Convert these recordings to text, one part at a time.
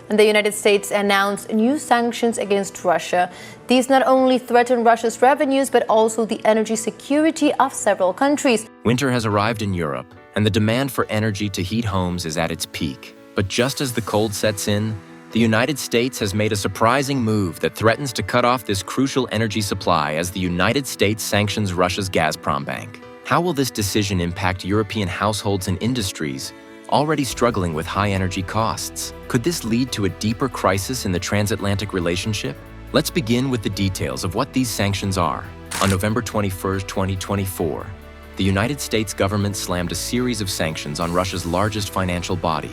And the United States announced new sanctions against Russia. These not only threaten Russia's revenues, but also the energy security of several countries. Winter has arrived in Europe, and the demand for energy to heat homes is at its peak. But just as the cold sets in, the United States has made a surprising move that threatens to cut off this crucial energy supply as the United States sanctions Russia's Gazprombank. How will this decision impact European households and industries already struggling with high energy costs? Could this lead to a deeper crisis in the transatlantic relationship? Let's begin with the details of what these sanctions are. On November 21, 2024, the United States government slammed a series of sanctions on Russia's largest financial body,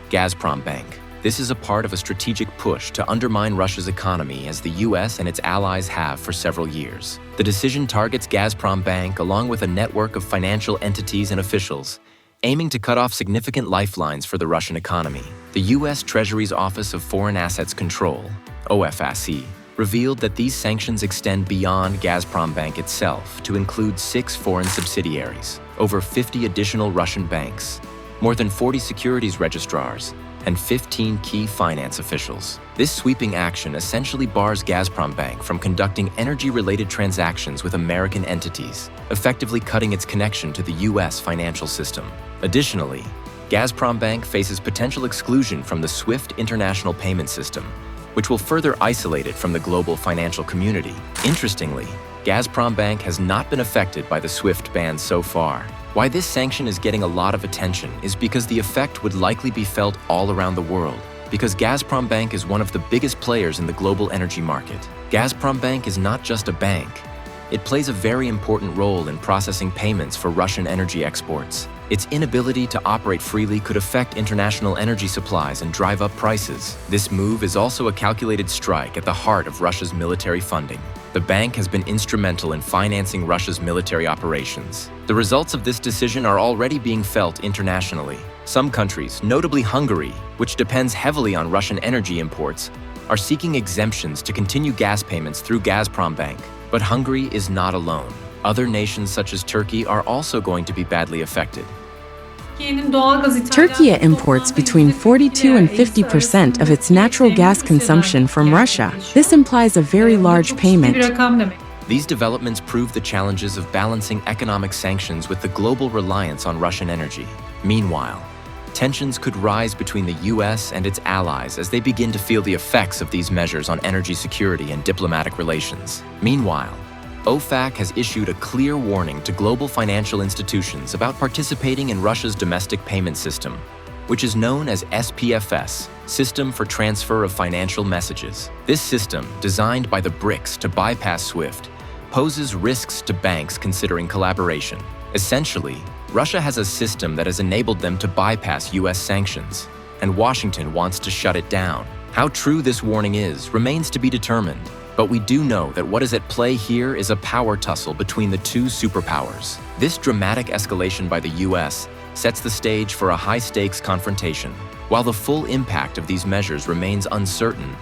Gazprombank. This is a part of a strategic push to undermine Russia's economy, as the US and its allies have for several years. The decision targets Gazprombank along with a network of financial entities and officials, aiming to cut off significant lifelines for the Russian economy. The U.S. Treasury's Office of Foreign Assets Control, OFAC, revealed that these sanctions extend beyond Gazprombank itself to include 6 foreign subsidiaries, over 50 additional Russian banks, more than 40 securities registrars, and 15 key finance officials. This sweeping action essentially bars Gazprombank from conducting energy-related transactions with American entities, effectively cutting its connection to the U.S. financial system. Additionally, Gazprombank faces potential exclusion from the SWIFT international payment system, which will further isolate it from the global financial community. Interestingly, Gazprombank has not been affected by the SWIFT ban so far. Why this sanction is getting a lot of attention is because the effect would likely be felt all around the world, because Gazprombank is one of the biggest players in the global energy market. Gazprombank is not just a bank. It plays a very important role in processing payments for Russian energy exports. Its inability to operate freely could affect international energy supplies and drive up prices. This move is also a calculated strike at the heart of Russia's military funding. The bank has been instrumental in financing Russia's military operations. The results of this decision are already being felt internationally. Some countries, notably Hungary, which depends heavily on Russian energy imports, are seeking exemptions to continue gas payments through Gazprombank. But Hungary is not alone. Other nations such as Turkey are also going to be badly affected. Turkey imports between 42 and 50% of its natural gas consumption from Russia. This implies a very large payment. These developments prove the challenges of balancing economic sanctions with the global reliance on Russian energy. Meanwhile, tensions could rise between the US and its allies as they begin to feel the effects of these measures on energy security and diplomatic relations. Meanwhile, OFAC has issued a clear warning to global financial institutions about participating in Russia's domestic payment system, which is known as SPFS, System for Transfer of Financial Messages. This system, designed by the BRICS to bypass SWIFT, poses risks to banks considering collaboration. Essentially, Russia has a system that has enabled them to bypass US sanctions, and Washington wants to shut it down. How true this warning is remains to be determined. But we do know that what is at play here is a power tussle between the two superpowers. This dramatic escalation by the US sets the stage for a high-stakes confrontation. While the full impact of these measures remains uncertain,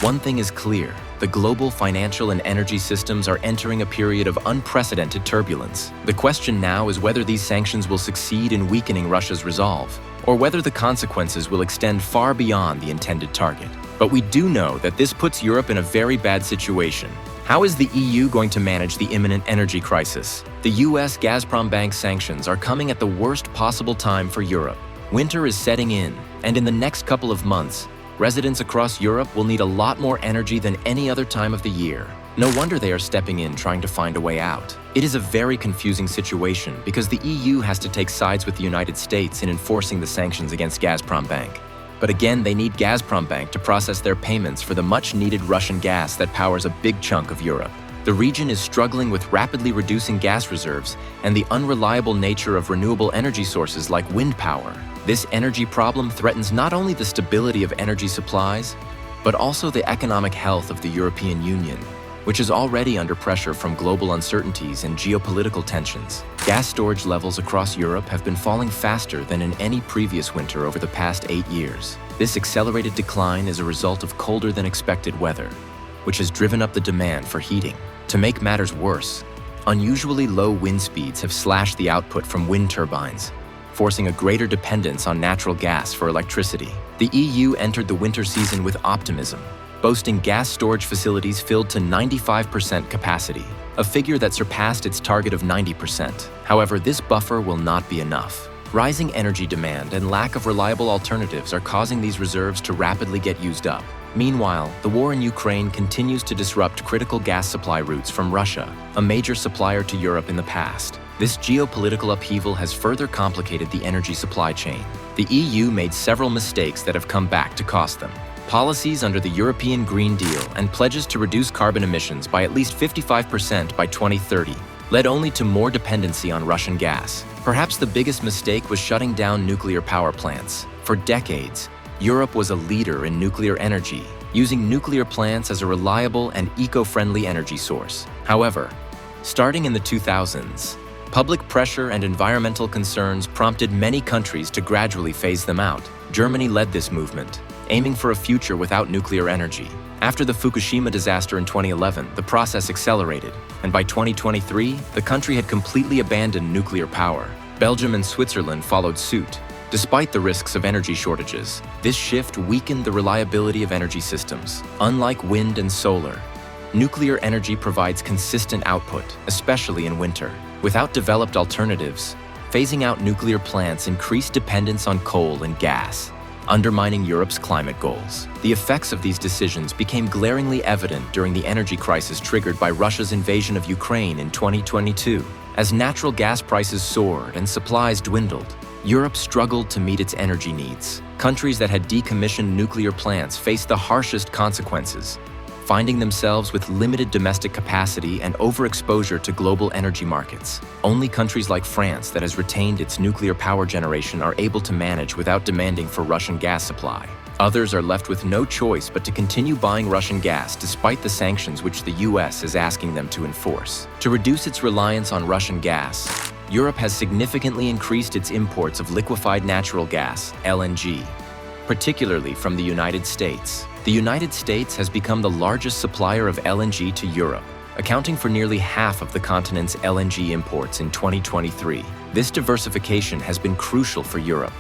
one thing is clear: the global financial and energy systems are entering a period of unprecedented turbulence. The question now is whether these sanctions will succeed in weakening Russia's resolve, or whether the consequences will extend far beyond the intended target. But we do know that this puts Europe in a very bad situation. How is the EU going to manage the imminent energy crisis? The US Gazprombank sanctions are coming at the worst possible time for Europe. Winter is setting in, and in the next couple of months, residents across Europe will need a lot more energy than any other time of the year. No wonder they are stepping in trying to find a way out. It is a very confusing situation because the EU has to take sides with the United States in enforcing the sanctions against Gazprombank. But again, they need Gazprombank to process their payments for the much-needed Russian gas that powers a big chunk of Europe. The region is struggling with rapidly reducing gas reserves and the unreliable nature of renewable energy sources like wind power. This energy problem threatens not only the stability of energy supplies, but also the economic health of the European Union, which is already under pressure from global uncertainties and geopolitical tensions. Gas storage levels across Europe have been falling faster than in any previous winter over the past 8 years. This accelerated decline is a result of colder than expected weather, which has driven up the demand for heating. To make matters worse, unusually low wind speeds have slashed the output from wind turbines, forcing a greater dependence on natural gas for electricity. The EU entered the winter season with optimism, boasting gas storage facilities filled to 95% capacity, a figure that surpassed its target of 90%. However, this buffer will not be enough. Rising energy demand and lack of reliable alternatives are causing these reserves to rapidly get used up. Meanwhile, the war in Ukraine continues to disrupt critical gas supply routes from Russia, a major supplier to Europe in the past. This geopolitical upheaval has further complicated the energy supply chain. The EU made several mistakes that have come back to cost them. Policies under the European Green Deal and pledges to reduce carbon emissions by at least 55% by 2030 led only to more dependency on Russian gas. Perhaps the biggest mistake was shutting down nuclear power plants. For decades, Europe was a leader in nuclear energy, using nuclear plants as a reliable and eco-friendly energy source. However, starting in the 2000s, public pressure and environmental concerns prompted many countries to gradually phase them out. Germany led this movement, aiming for a future without nuclear energy. After the Fukushima disaster in 2011, the process accelerated, and by 2023, the country had completely abandoned nuclear power. Belgium and Switzerland followed suit. Despite the risks of energy shortages, this shift weakened the reliability of energy systems. Unlike wind and solar, nuclear energy provides consistent output, especially in winter. Without developed alternatives, phasing out nuclear plants increased dependence on coal and gas, undermining Europe's climate goals. The effects of these decisions became glaringly evident during the energy crisis triggered by Russia's invasion of Ukraine in 2022. As natural gas prices soared and supplies dwindled, Europe struggled to meet its energy needs. Countries that had decommissioned nuclear plants faced the harshest consequences, finding themselves with limited domestic capacity and overexposure to global energy markets. Only countries like France, that has retained its nuclear power generation, are able to manage without demanding for Russian gas supply. Others are left with no choice but to continue buying Russian gas despite the sanctions which the US is asking them to enforce. To reduce its reliance on Russian gas, Europe has significantly increased its imports of liquefied natural gas, LNG, particularly from the United States. The United States has become the largest supplier of LNG to Europe, accounting for nearly half of the continent's LNG imports in 2023. This diversification has been crucial for Europe,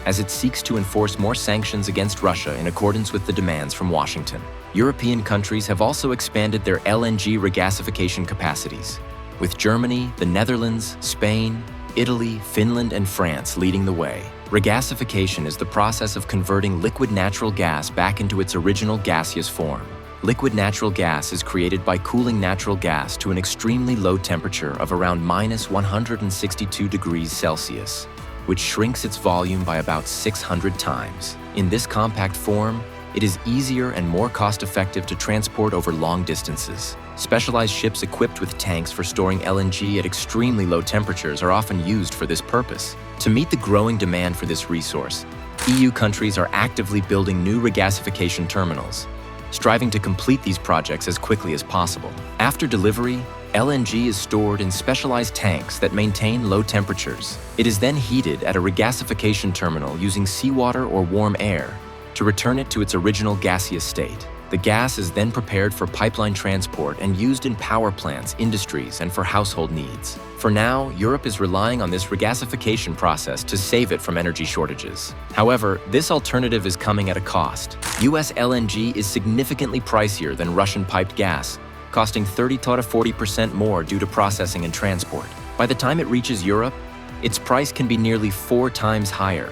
as it seeks to enforce more sanctions against Russia in accordance with the demands from Washington. European countries have also expanded their LNG regasification capacities, with Germany, the Netherlands, Spain, Italy, Finland, and France leading the way. Regasification is the process of converting liquid natural gas back into its original gaseous form. Liquid natural gas is created by cooling natural gas to an extremely low temperature of around -162 degrees Celsius, which shrinks its volume by about 600 times. In this compact form, it is easier and more cost-effective to transport over long distances. Specialized ships equipped with tanks for storing LNG at extremely low temperatures are often used for this purpose. To meet the growing demand for this resource, EU countries are actively building new regasification terminals, striving to complete these projects as quickly as possible. After delivery, LNG is stored in specialized tanks that maintain low temperatures. It is then heated at a regasification terminal using seawater or warm air to return it to its original gaseous state. The gas is then prepared for pipeline transport and used in power plants, industries, and for household needs. For now, Europe is relying on this regasification process to save it from energy shortages. However, this alternative is coming at a cost. US LNG is significantly pricier than Russian piped gas, costing 30 to 40% more due to processing and transport. By the time it reaches Europe, its price can be nearly 4 times higher.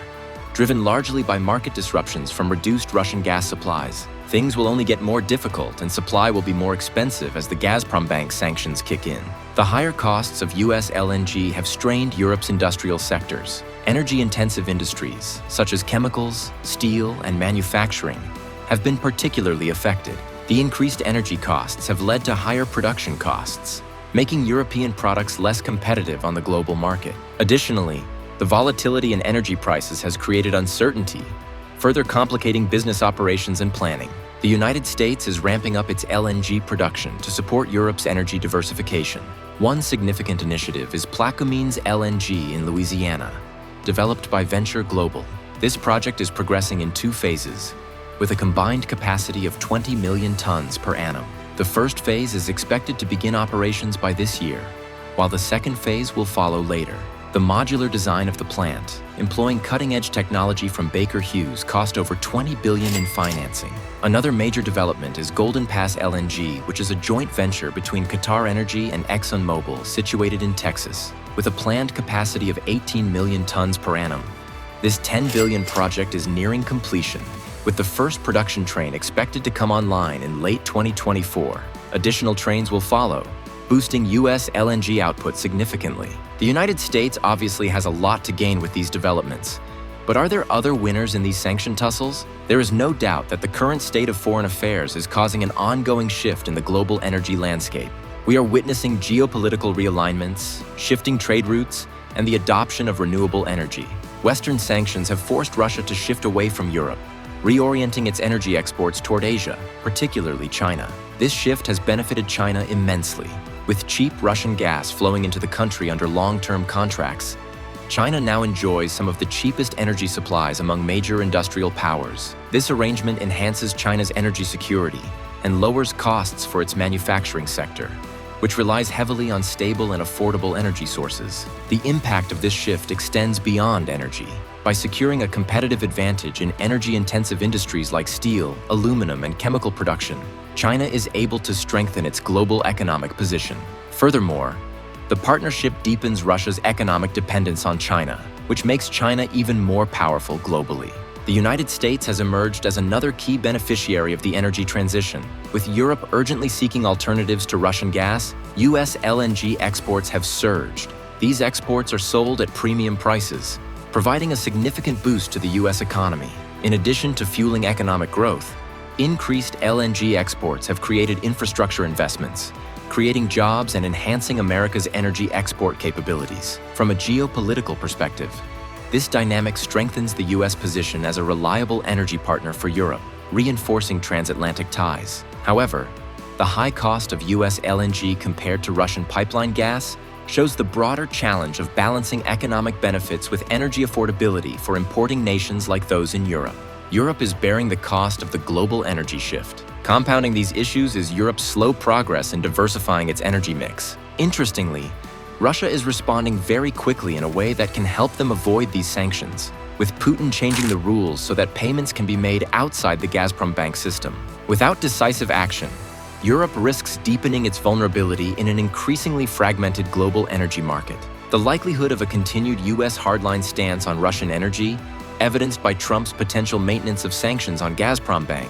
Driven largely by market disruptions from reduced Russian gas supplies, things will only get more difficult and supply will be more expensive as the Gazprombank sanctions kick in. The higher costs of US LNG have strained Europe's industrial sectors. Energy-intensive industries, such as chemicals, steel, and manufacturing, have been particularly affected. The increased energy costs have led to higher production costs, making European products less competitive on the global market. Additionally, the volatility in energy prices has created uncertainty, further complicating business operations and planning. The United States is ramping up its LNG production to support Europe's energy diversification. One significant initiative is Plaquemines LNG in Louisiana, developed by Venture Global. This project is progressing in 2 phases, with a combined capacity of 20 million tons per annum. The first phase is expected to begin operations by this year, while the second phase will follow later. The modular design of the plant, employing cutting-edge technology from Baker Hughes, cost over $20 billion in financing. Another major development is Golden Pass LNG, which is a joint venture between Qatar Energy and ExxonMobil situated in Texas, with a planned capacity of 18 million tons per annum. This $10 billion project is nearing completion, with the first production train expected to come online in late 2024. Additional trains will follow, boosting U.S. LNG output significantly. The United States obviously has a lot to gain with these developments. But are there other winners in these sanction tussles? There is no doubt that the current state of foreign affairs is causing an ongoing shift in the global energy landscape. We are witnessing geopolitical realignments, shifting trade routes, and the adoption of renewable energy. Western sanctions have forced Russia to shift away from Europe, reorienting its energy exports toward Asia, particularly China. This shift has benefited China immensely. With cheap Russian gas flowing into the country under long-term contracts, China now enjoys some of the cheapest energy supplies among major industrial powers. This arrangement enhances China's energy security and lowers costs for its manufacturing sector, which relies heavily on stable and affordable energy sources. The impact of this shift extends beyond energy. By securing a competitive advantage in energy-intensive industries like steel, aluminum, and chemical production, China is able to strengthen its global economic position. Furthermore, the partnership deepens Russia's economic dependence on China, which makes China even more powerful globally. The United States has emerged as another key beneficiary of the energy transition. With Europe urgently seeking alternatives to Russian gas, U.S. LNG exports have surged. These exports are sold at premium prices, providing a significant boost to the U.S. economy. In addition to fueling economic growth, increased LNG exports have created infrastructure investments, creating jobs and enhancing America's energy export capabilities. From a geopolitical perspective, this dynamic strengthens the U.S. position as a reliable energy partner for Europe, reinforcing transatlantic ties. However, the high cost of U.S. LNG compared to Russian pipeline gas shows the broader challenge of balancing economic benefits with energy affordability for importing nations like those in Europe. Europe is bearing the cost of the global energy shift. Compounding these issues is Europe's slow progress in diversifying its energy mix. Interestingly, Russia is responding very quickly in a way that can help them avoid these sanctions, with Putin changing the rules so that payments can be made outside the Gazprombank system. Without decisive action, Europe risks deepening its vulnerability in an increasingly fragmented global energy market. The likelihood of a continued U.S. hardline stance on Russian energy, evidenced by Trump's potential maintenance of sanctions on Gazprombank,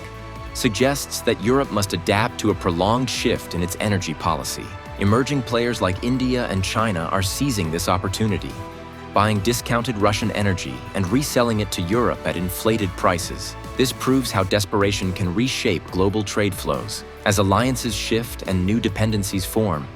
suggests that Europe must adapt to a prolonged shift in its energy policy. Emerging players like India and China are seizing this opportunity, buying discounted Russian energy and reselling it to Europe at inflated prices. This proves how desperation can reshape global trade flows. As alliances shift and new dependencies form,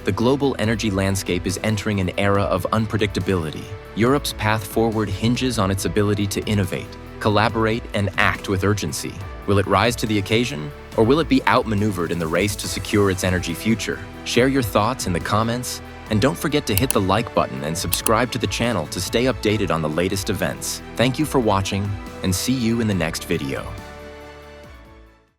the global energy landscape is entering an era of unpredictability. Europe's path forward hinges on its ability to innovate, collaborate, and act with urgency. Will it rise to the occasion, or will it be outmaneuvered in the race to secure its energy future? Share your thoughts in the comments, and don't forget to hit the like button and subscribe to the channel to stay updated on the latest events. Thank you for watching, and see you in the next video.